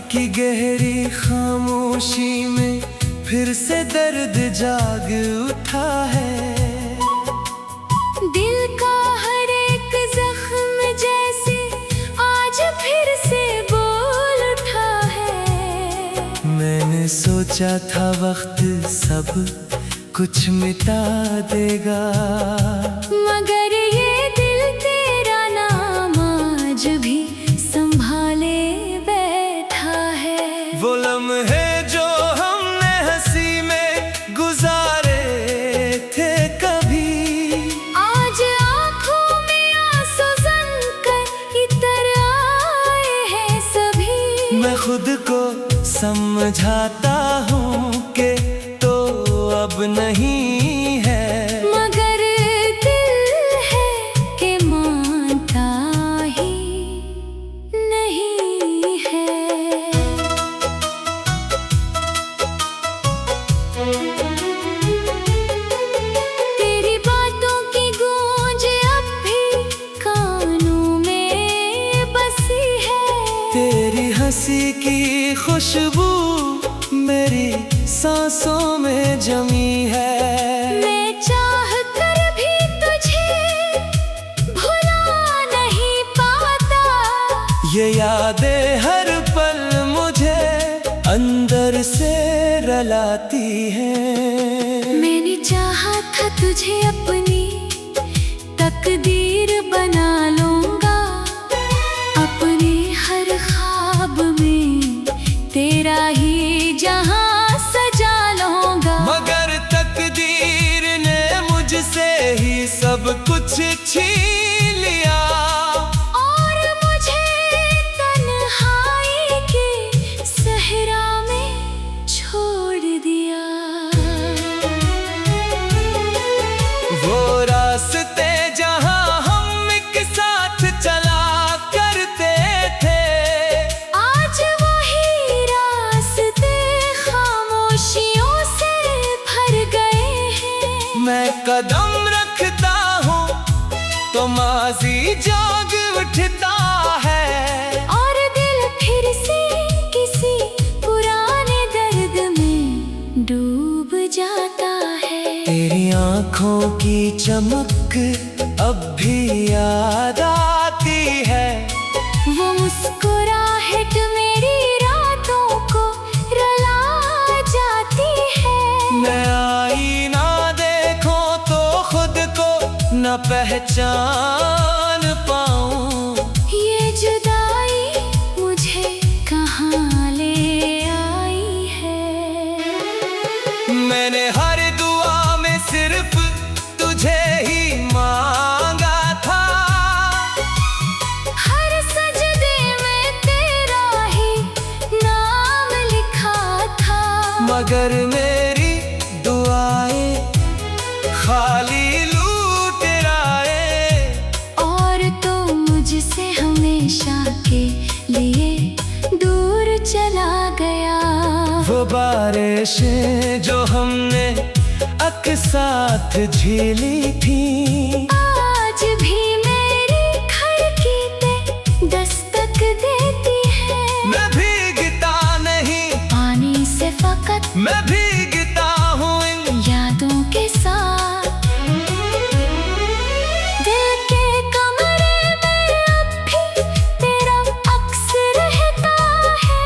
की गहरी खामोशी में फिर से दर्द जाग उठा है। दिल का हर एक जख्म जैसे आज फिर से बोल उठा है। मैंने सोचा था वक्त सब कुछ मिटा देगा, मगर ये दिल तेरा नाम आज भी संभाले बैठा है। वो लम्हे जो हमने हंसी में गुजारे थे कभी, आज आंखों में आंसू जमकर इतर आए हैं सभी। मैं खुद को समझाता हूँ कि तो अब नहीं है, मगर दिल है कि मानता ही नहीं है। तेरी बातों की गूंज अब भी कानों में बसी है। तेरी हंसी की खुशबू मेरी सांसों में जमी है। मैं चाह कर भी तुझे भुला नहीं पाता, ये यादें हर पल मुझे अंदर से रुलाती हैं। मैंने चाहा था तुझे अपनी तकदीर बना लूंगा, अपने हर ख्वाब में तेरा ही जहां सजा लूंगा। मगर तकदीर ने मुझसे ही सब कुछ छीन लिया, और मुझे तन्हाई के सहरा में छोड़ दिया। वो रास्ते जहां हम एक साथ चला करते थे, आज वही रास्ते खामोशियों से भर गए हैं। मैं कदम रखता हूँ तो माजी जाग उठता है, और दिल फिर से किसी पुराने दर्द में डूब जाता है। तेरी आंखों की चमक अब भी याद आती है। वो मुस्कुराहट मेरी रातों को रुला जाती है। मैं आईना देखूं तो खुद को न पहचान पाऊं, ये जुदाई मुझे कहाँ ले आई है। मैंने हर दुआ में सिर्फ तुझे ही मांगा था, हर सजदे में तेरा ही नाम लिखा था। मगर मेरी दुआएं खाली लूट लाए, और तो मुझसे हमेशा के लिए दूर चला गया। वो बारिशें जो हमने अक साथ झेली थी, आज भी मेरी खिड़की पे दस्तक देती है। मैं भीगता नहीं, पानी से फकत मैं भीगता हूँ इन यादों के साथ। दिल के कमरे में अब भी तेरा अक्स रहता है।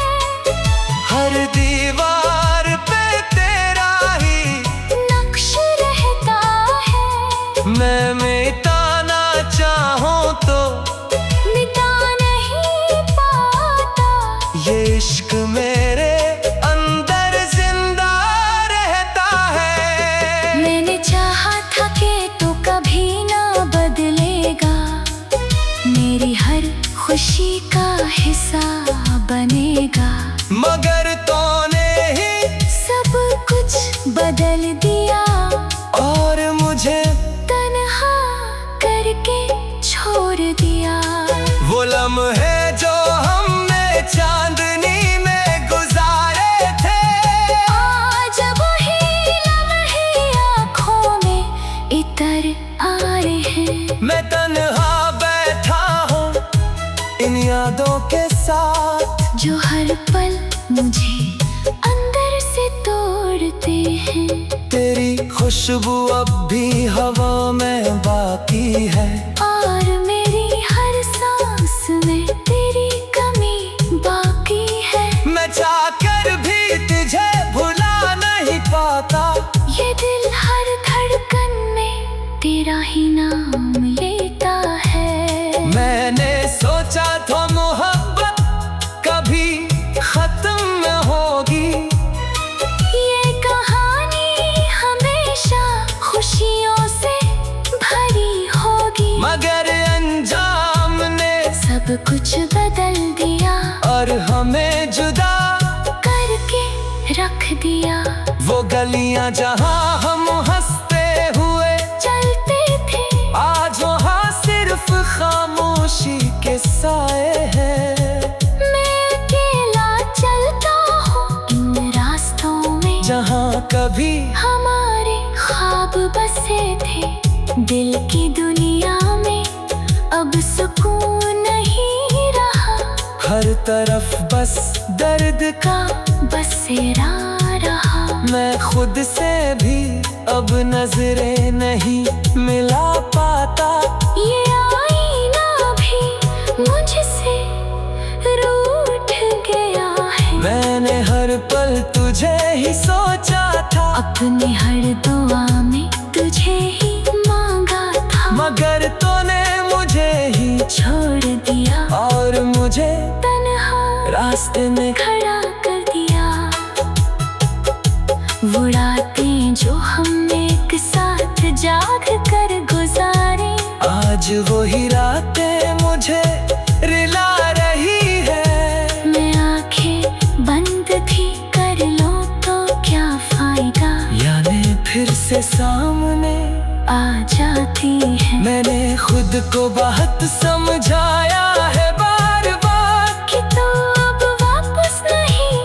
हर दीवार पे तेरा ही नक्श रहता है। मैं मिटाना चाहूँ तो मिटा नहीं पाता, ये इश्क मेरे अंदर जिंदा रहता है। मैंने चाहा था कि तू कभी ना बदलेगा, मेरी हर खुशी का हिस्सा बनेगा। मगर तूने ही सब कुछ बदल दिया, और मुझे तन्हा करके छोड़ दिया। वो लम्हे जो हमने चांदनी में गुजारे थे, आज वही लम्हे आँखों में इतर आए हैं। मैं तन्हा बैठा हूँ इन यादों के साथ। जो हर पल मुझे अंदर से तोड़ते हैं। तेरी खुशबू अब भी हवा में बाकी है, और मेरी हर सांस में तेरी कमी बाकी है। मैं चाहकर भी तुझे भुला नहीं पाता, ये दिल हर धड़कन में तेरा ही नाम लेता है। मैंने सोचा था मोहब्बत कभी खत्म न होगी, ये कहानी हमेशा खुशियों से भरी होगी। मगर अंजाम ने सब कुछ बदल दिया और हमें जुदा करके रख दिया। वो गलियां जहां हम हंसते हुए चलते थे, आज वहाँ सिर्फ खामोशी के साए हैं। मैं अकेला चलता हूँ इन रास्तों में, जहाँ कभी हमारे ख्वाब बसे थे। दिल की दुनिया में अब सुकून नहीं रहा, हर तरफ बस दर्द का बसेरा रहा। मैं खुद से भी अब नजरें नहीं मिला पाता, ये आईना भी मुझसे रूठ गया है। मैंने हर पल तुझे ही सोचा था, अपनी हर दुआ में तुझे ही मांगा था। मगर तूने मुझे ही छोड़ दिया और मुझे तन्हा रास्ते में खड़ा कर दिया। वो रातें जो हमने एक साथ जाग कर गुजारे, आज वही रातें मुझे रिला रही है। मैं आंखें बंद भी कर लूं तो क्या फायदा, यादें फिर से सामने आ जाती है। मैंने खुद को बहुत समझाया है बार बार कि तू अब वापस नहीं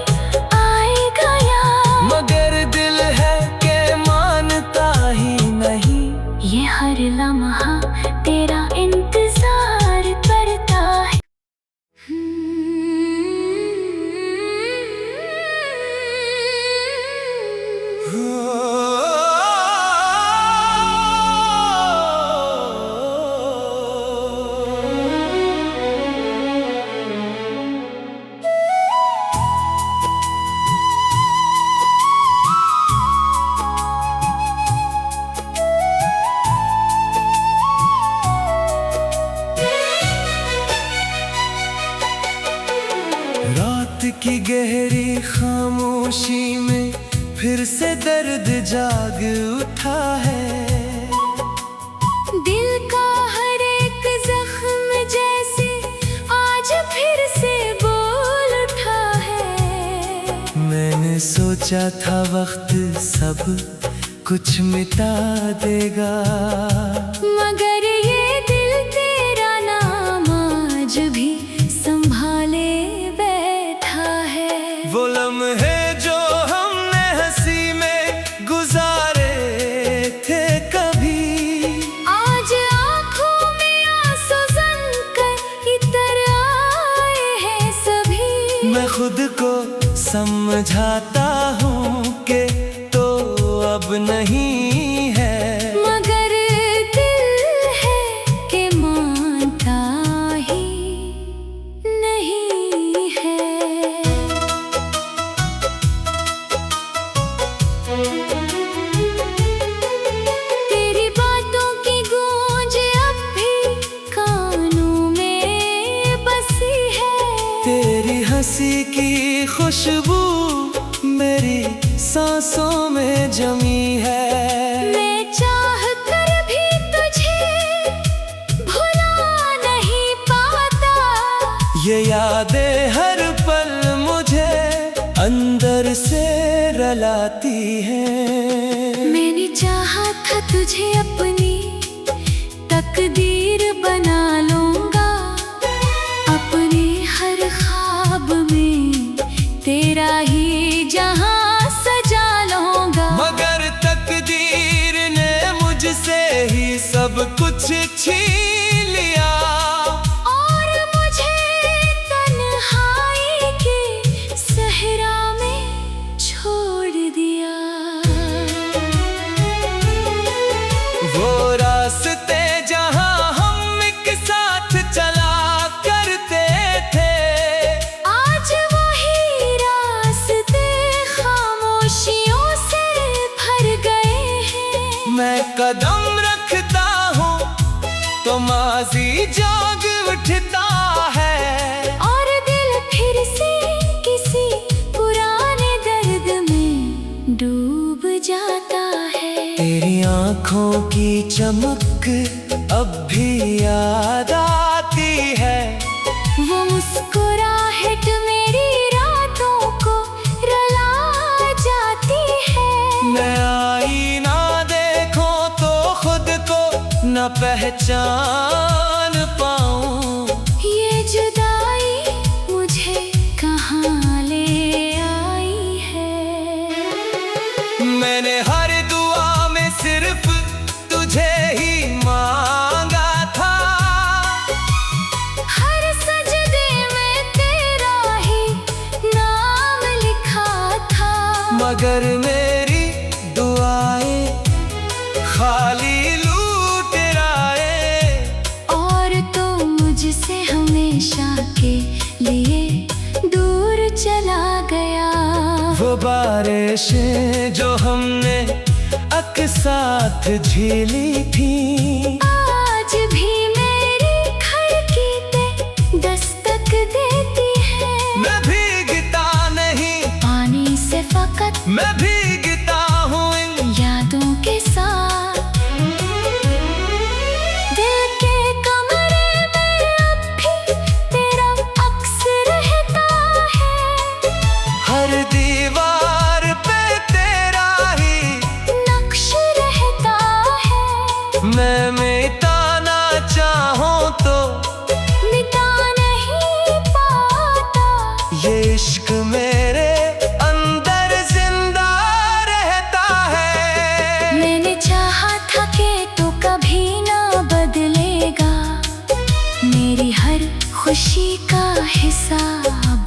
आएगा यार, मगर दिल है के मानता ही नहीं। ये हर लम्हा तेरा इंतजार करता है। रात की गहरी खामोशी में फिर से दर्द जाग उठा है। दिल का हर एक जख्म जैसे आज फिर से बोल उठा है। मैंने सोचा था वक्त सब कुछ मिटा देगा, मगर ये दिल तेरा नाम आज भी संभाले बैठा है। वो लम्हे जो हमने हंसी में गुजारे थे कभी, आज आँखों में आंसू जमकर इतर आए हैं सभी। मैं खुद को समझाता हूँ कि तो अब नहीं है, मगर दिल है कि मानता ही नहीं है। तेरी बातों की गूंज अब भी कानों में बसी है। तेरी हंसी की खुशबू मेरी सांसों में जमी है। मैं चाह कर भी तुझे भुला नहीं पाता, ये यादें हर पल मुझे अंदर से रलाती हैं। मैंने चाहा था तुझे अपनी तकदीर बना लूंगा, अपने हर ख्वाब में तेरा ही जहां सजा लूंगा। मगर तकदीर ने मुझसे ही सब कुछ छीन लिया, और मुझे तन्हाई के कदम रखता हूँ तो माजी जाग उठता है, और दिल फिर से किसी पुराने दर्द में डूब जाता है। तेरी आंखों की चमक अब भी याद आती है, वो मुस्कुराहट मेरी रातों को रुला जाती है। मैं आईना देखूं तो खुद को न पहचान पाऊं। ये जुदाई मुझे कहाँ ले आई है। मैंने हर दुआ में सिर्फ तुझे ही मांगा था, हर सजदे में तेरा ही नाम लिखा था। मगर मेरी दुआएं खाली लूट आए, और तो मुझसे हमेशा के लिए दूर चला गया। वो बारिशें जो हमने साथ झेली थी, आज भी मेरी खिड़की पे दस्तक देती है। मैं भीगता नहीं पानी से फकत, मैं भीगता हूँ इन यादों के साथ। दिल के कमरे में अब भी तेरा अक्स रहता है, हर दीवार पे तेरा ही नक्श रहता है। मैं मिटाना चाहूँ तो मिटा नहीं पाता, ये इश्क मेरे अंदर जिंदा रहता है। मैंने चाहा था कि तू कभी ना बदलेगा, मेरी हर खुशी का हिस्सा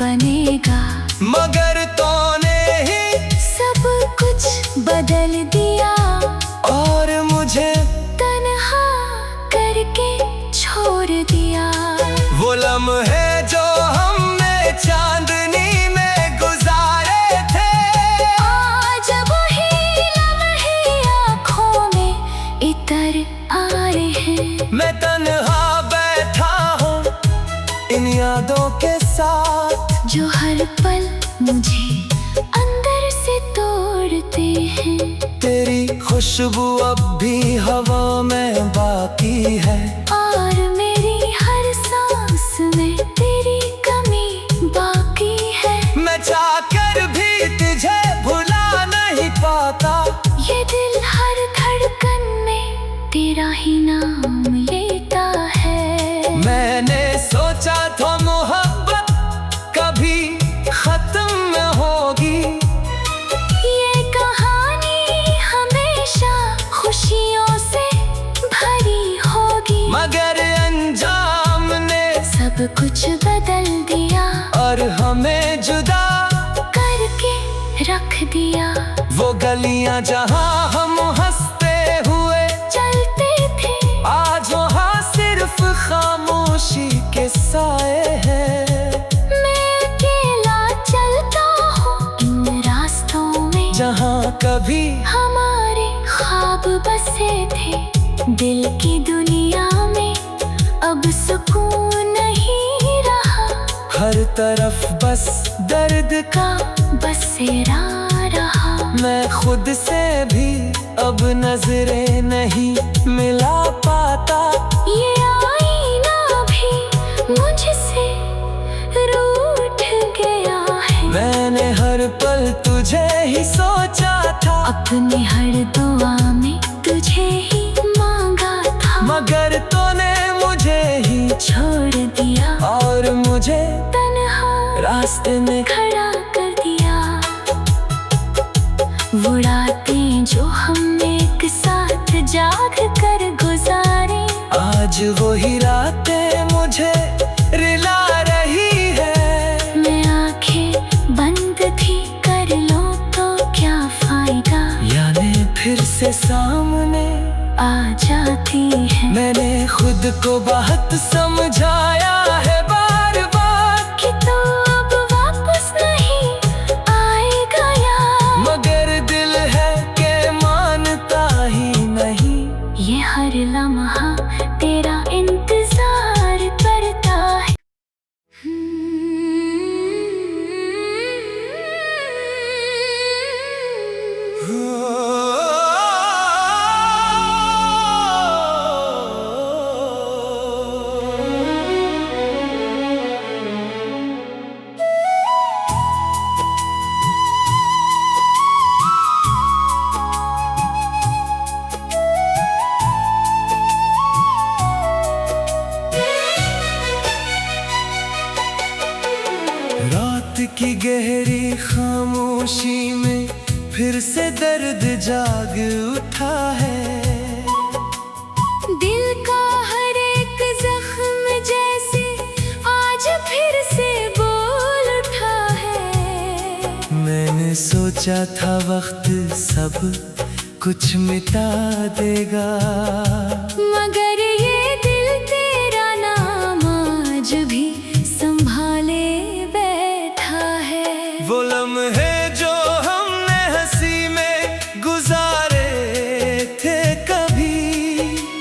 बनेगा। मगर तूने ही सब कुछ बदल दिया, और मुझे तन्हा करके छोड़ दिया। वो लम्हे जो हमने चांदनी में गुजारे थे, आज वही लम्हे आँखों में इतर आ रहे हैं। मैं तन्हा बैठा हूँ इन यादों के साथ, जो हर पल मुझे अंदर से तोड़ते हैं। तेरी खुशबू अब भी हवा में बाकी है, और मेरी हर सांस में तेरी कमी बाकी है। मैं चाहकर भी तुझे भुला नहीं पाता। ये दिल हर धड़कन में तेरा ही नाम लेता है। मैंने सोचा था मोहब्बत कभी खत्म न होगी, ये कहानी हमेशा खुशियों से भरी होगी। मगर अंजाम ने सब कुछ बदल दिया, और हमें जुदा करके रख दिया। वो गलियां जहां हम हंसते हुए चलते थे, आज वहाँ सिर्फ खामोशी के साए हैं। मैं अकेला चलता हूँ इन रास्तों में, जहाँ कभी हमारे ख्वाब बसे थे। दिल की दुनिया में अब सुकून नहीं रहा, हर तरफ बस दर्द का बसेरा रहा। मैं खुद से भी अब नजरें नहीं मिला पाता। ये आईना भी मुझसे रूठ गया है। मैंने हर पल तुझे ही सोचा था, अपनी हर दुआ में तुझे ही मांगा था। मगर तूने मुझे ही छोड़ दिया, और मुझे तन्हा रास्ते में खड़ा कर दिया। वो रातें जो हमने एक साथ जाग कर गुजारी, आज वही रातें मुझे रिला रही है। मैं आंखें बंद थी, कर लो तो क्या फायदा, यादें फिर से सामने आ जाती है। मैंने खुद को बहुत समझाया है बार बार, कि तू अब वापस नहीं आएगा यार। मगर दिल है के मानता ही नहीं। रात की गहरी खामोशी में फिर से दर्द जाग उठा है। दिल का हर एक जख्म जैसे आज फिर से बोल उठा है। मैंने सोचा था वक्त सब कुछ मिटा देगा, मगर ये दिल तेरा नाम आज भी संभाले बैठा है। वो लम्हे जो हमने हंसी में गुजारे थे कभी,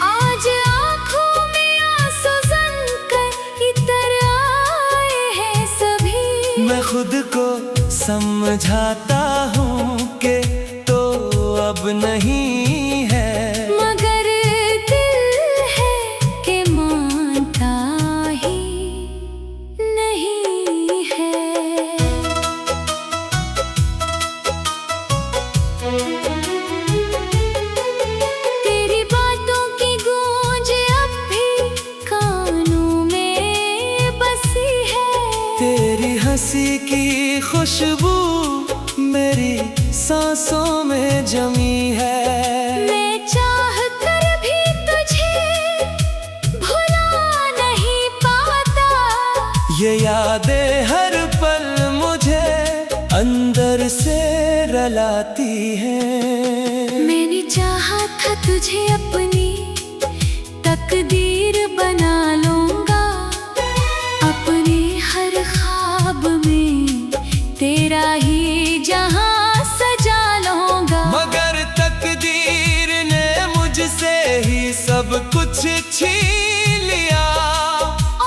आज आँखों में आंसू जमकर इतर आए हैं सभी। मैं खुद को समझाता हूँ कि तो अब नहीं है, मगर दिल है कि मानता ही नहीं है। तेरी बातों की गूंज अब भी कानों में बसी है। तेरी हंसी की खुशबू मेरी सांसों में जमी है। मैं चाह कर भी तुझे भुला नहीं पाता, ये यादें हर पल मुझे अंदर से रुलाती हैं। मैंने चाहा था तुझे अपनी तकदीर बना लूंगा, अपने हर ख्वाब में तेरा ही जहां सजा लूंगा। मगर तकदीर ने मुझसे ही सब कुछ छीन लिया,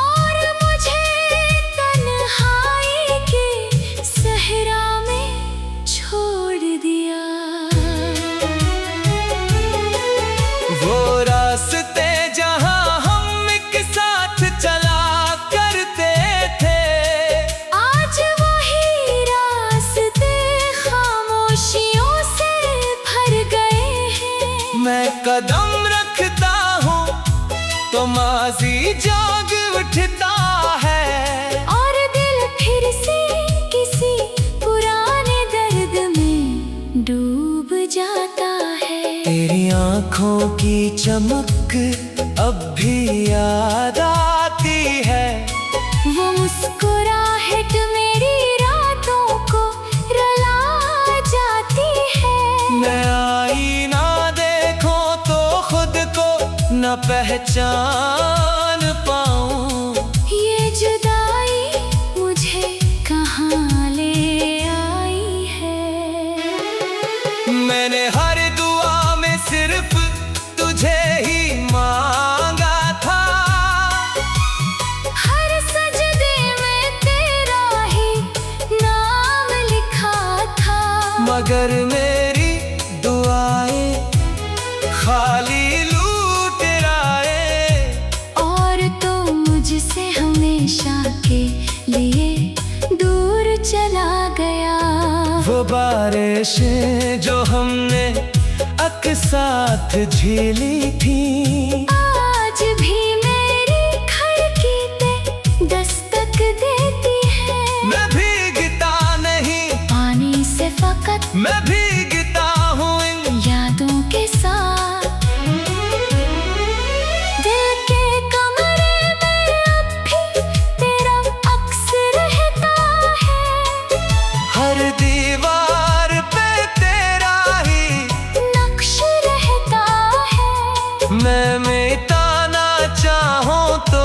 और मुझे तन्हाई के सहरा में छोड़ दिया। वो रास्ते जहां हम एक साथ चला करते थे, आज वही रास्ते खामोशियों से भर गए हैं। मैं कदम रखता हूँ तो माजी जाग उठता है, और दिल फिर से किसी पुराने दर्द में डूब जाता है। तेरी आँखों की चमक अब भी याद आती है। वो मुस्कुराहट मेरी रातों को रुला जाती है। मैं आईना देखूं तो खुद को न पहचान पाऊं, ये जुदाई मुझे कहाँ ले आई है। मैंने हर दुआ में सिर्फ तुझे ही मांगा था, हर सजदे में तेरा ही नाम लिखा था। मगर मेरी दुआएं खाली लूट लाए, और तो मुझसे हमेशा के लिए दूर चला गया। वो बारिशें जो हमने साथ झेली थी, आज भी मेरी खिड़की पे दस्तक देती है। मैं भीगता नहीं पानी से फकत मैं भीगता हूँ इन यादों के साथ। दिल के कमरे में अब भी तेरा अक्स रहता है। हर दीवार पे तेरा ही नक्श रहता है। मैं मिटाना चाहूँ तो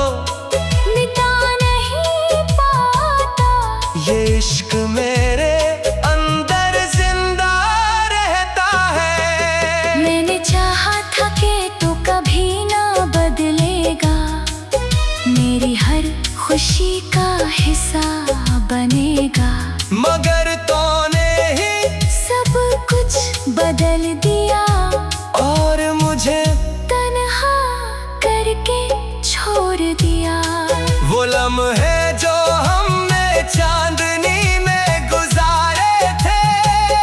मिटा नहीं पाता। ये इश्क मेरे अंदर जिंदा रहता है। मैंने चाहा था कि तू कभी ना बदलेगा, मेरी हर खुशी का हिस्सा बनेगा। मगर तूने ही सब कुछ बदल दिया और मुझे तन्हा करके छोड़ दिया। वो लम्हे जो हमने चांदनी में गुजारे थे,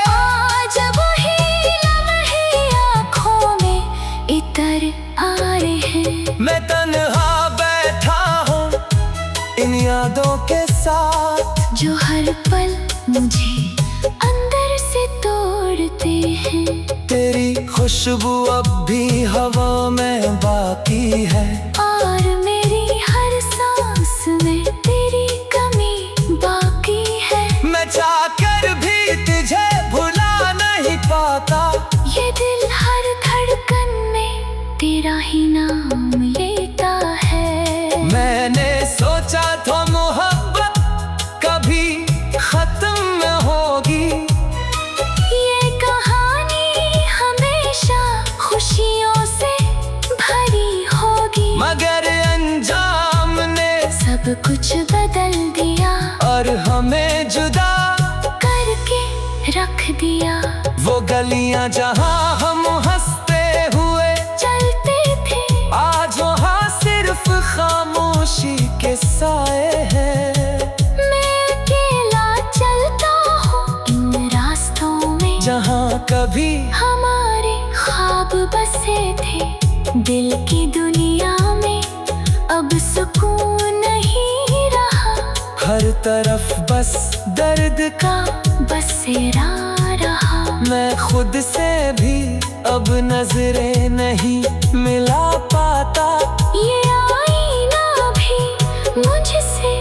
आज वही लम्हे आँखों में इतर आ रहे हैं। मैं तन्हा बैठा हूँ इन यादों के साथ। जो हर पल मुझे अंदर से तोड़ते हैं। तेरी खुशबू अब भी हवा में बाकी है, और मेरी हर सांस में तेरी कमी बाकी है। मैं चाहकर भी तुझे भुला नहीं पाता, ये दिल हर धड़कन में तेरा ही नाम लेता है। मैंने सोचा था मोहब्बत कभी खत्म न होगी, ये कहानी हमेशा खुशियों से भरी होगी। मगर अंजाम ने सब कुछ बदल दिया और हमें जुदा करके रख दिया। वो गलियां जहां हम हंसते हुए चलते थे, आज वहाँ सिर्फ खामोशी के साए हैं। मैं अकेला चलता हूँ इन रास्तों में जहाँ कभी हमारे ख्वाब बसे थे। दिल की दुनिया में अब सुकून नहीं रहा, हर तरफ बस दर्द का बसेरा रहा। मैं खुद से भी अब नजरें नहीं मिला पाता, ये आईना भी मुझसे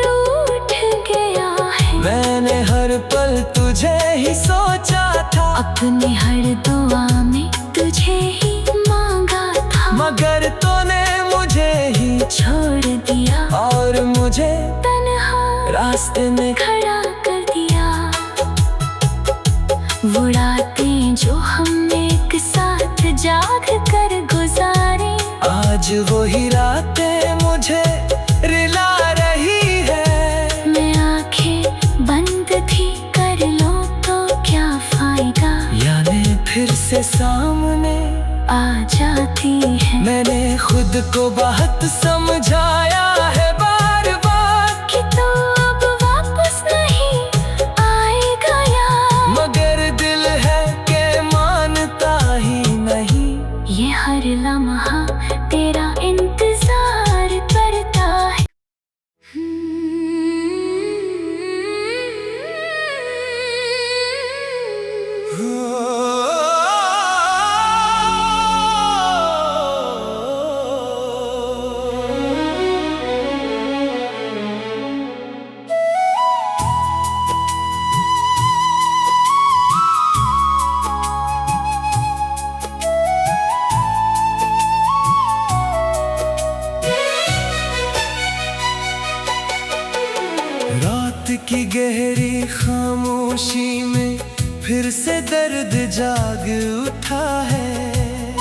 रूठ गया है। मैंने हर पल तुझे ही सोचा था, अपनी हर दुआ में तुझे ही मांगा था। मगर तूने मुझे ही छोड़ दिया और मुझे तन्हा रास्ते में खड़ा कर दिया। वो रातें जो हमने एक साथ जाग कर गुजारे, आज वही रातें मुझे रिला रही है। मैं आंखें बंद भी कर लूं तो क्या फायदा, यादें फिर से सामने आ जाती है। मैंने खुद को बहुत समझाया है बार बार कि तू अब वापस नहीं आएगा यार, मगर दिल है के मानता ही नहीं। ये हर लम्हा तेरा इंतजार करता है। रात की गहरी खामोशी में फिर से दर्द जाग उठा है।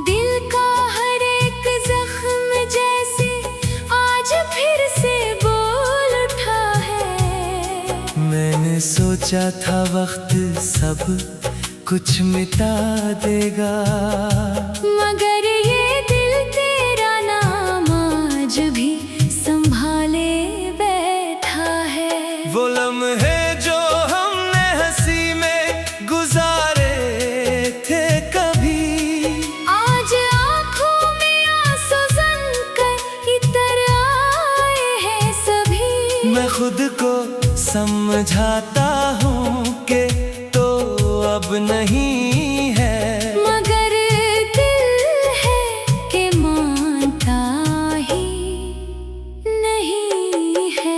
दिल का हर एक जख्म जैसे आज फिर से बोल उठा है। मैंने सोचा था वक्त सब कुछ मिटा देगा, मगर ये दिल तेरा नाम आज भी संभाले बैठा है। वो लम्हे जो हमने हंसी में गुजारे थे कभी, आज आँखों में आंसू जमकर इतर आए हैं सभी। मैं खुद को समझाता हूँ कि तो अब नहीं है, मगर दिल है कि मानता ही नहीं है।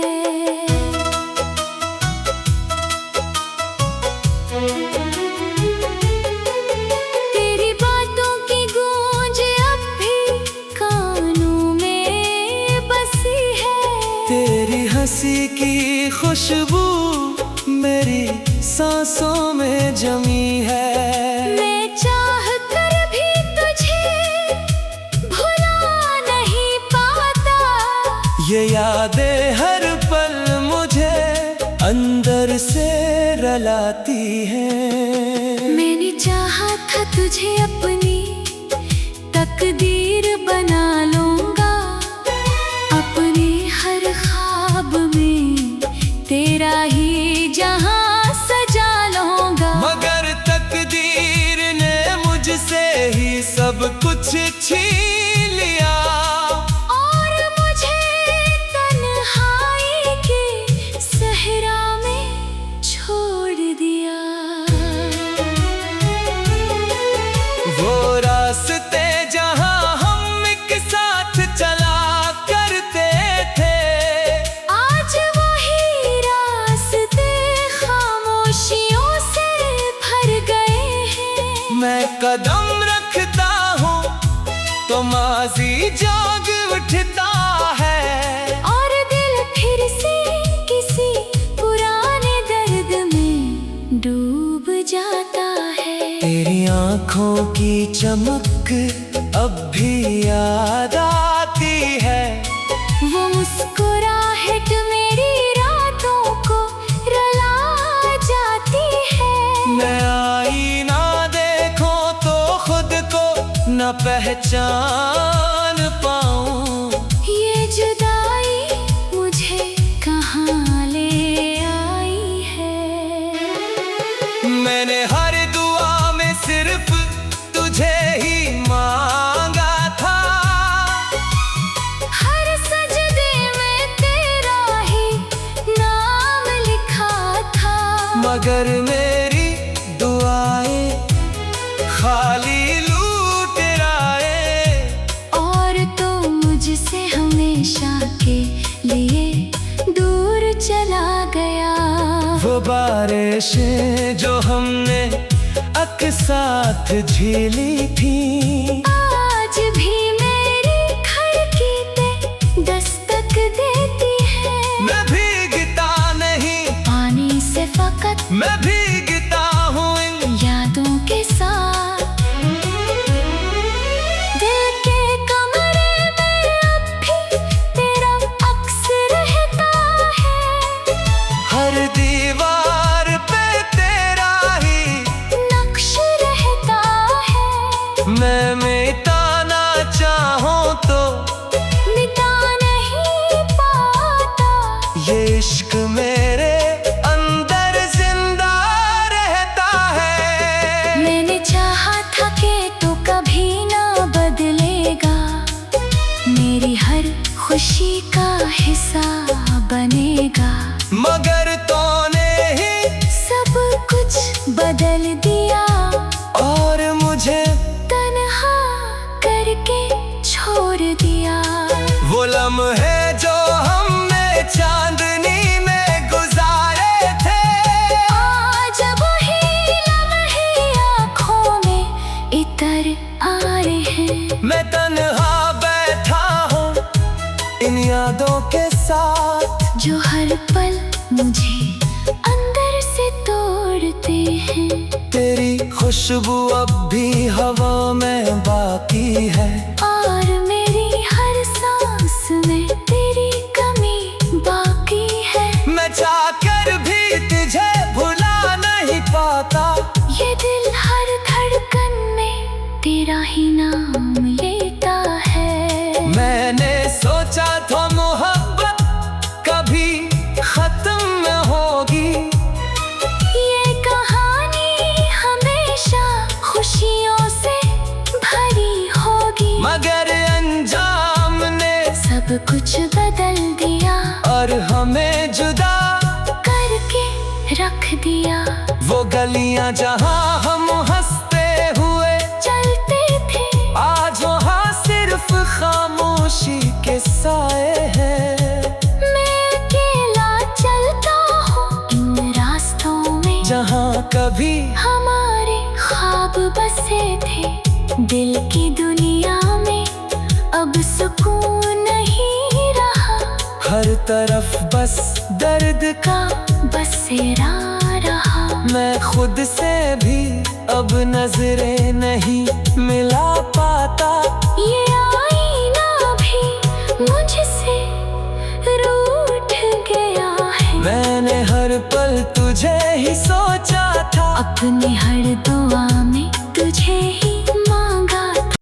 तेरी बातों की गूंज अब भी कानों में बसी है, तेरी हंसी की खुशबू मेरी सांसों में जमी है। मैं चाह कर भी तुझे भुला नहीं पाता, ये यादें हर पल मुझे अंदर से रलाती हैं। मैंने चाहा था तुझे अपनी तकदीर बना लूंगा, अपने हर ख्वाब में तेरा ही जहां सजा लूंगा। मगर तकदीर ने मुझसे ही सब कुछ छीन लिया, और मुझे तन्हाई के तो माजी जाग उठता है और दिल फिर से किसी पुराने दर्द में डूब जाता है। तेरी आंखों की चमक अब भी याद आती है, वो मुस्कुराहट मेरी रातों को रुला जाती है। मैं आईना देखूं तो खुद को न पहचान पाऊं। ये जुदाई मुझे कहाँ ले आई है। मैंने हर दुआ में सिर्फ तुझे ही मांगा था, हर सजदे में तेरा ही नाम लिखा था। मगर मेरी दुआएं खाली लूट आए, और तो मुझसे हमेशा के लिए दूर चला गया। वो बारिशें जो हमने अकसाथ झेली थी, आज भी मेरी खिड़की पे दस्तक देती है। मैं भीगता नहीं पानी से फकत मैं भीगता हूँ इन यादों के साथ। दिल के कमरे में अब भी तेरा अक्स रहता है। हर दीवार पे तेरा ही नक्श रहता है। मैं मिटाना चाहूँ तो मिटा नहीं पाता। ये इश्क मेरे अंदर जिंदा रहता है। मैंने चाहा था कि तू कभी ना बदलेगा, मेरी हर खुशी का हिस्सा बनेगा। मगर तूने ही सब कुछ बदल दिया और मुझे तन्हा करके छोड़ दिया। वो लम्हे जो हमने चांदनी में गुजारे थे, आज वही लम्हे आँखों में इतर आ रहे हैं। मैं तन्हा बैठा हूँ इन यादों के साथ, जो हर पल मुझे अंदर से तोड़ते हैं। तेरी खुशबू अब भी हवा में बाकी है, और मेरी हर सांस में तेरी कमी बाकी है। मैं चाहकर भी तुझे भुला नहीं पाता। ये दिल हर धड़कन में तेरा ही नाम लेता है। मैंने सोचा था मोहब्बत कभी खत्म न होगी, ये कहानी हमेशा खुशियों से भरी होगी। मगर अंजाम ने सब कुछ बदल दिया और हमें जुदा करके रख दिया। वो गलियां जहां हम हंसते हुए चलते थे, आज वहां सिर्फ खामोशी के साए हैं। मैं अकेला चलता हूँ इन रास्तों में, जहां कभी हमारे ख्वाब बसे थे। दिल की दुनिया में अब सुकून नहीं रहा, हर तरफ बस दर्द का का बसेरा रहा। मैं खुद से भी अब नजरें नहीं मिला पाता। ये आईना भी मुझसे रूठ गया है। मैंने हर पल तुझे ही सोचा था, अपनी हर दुआ में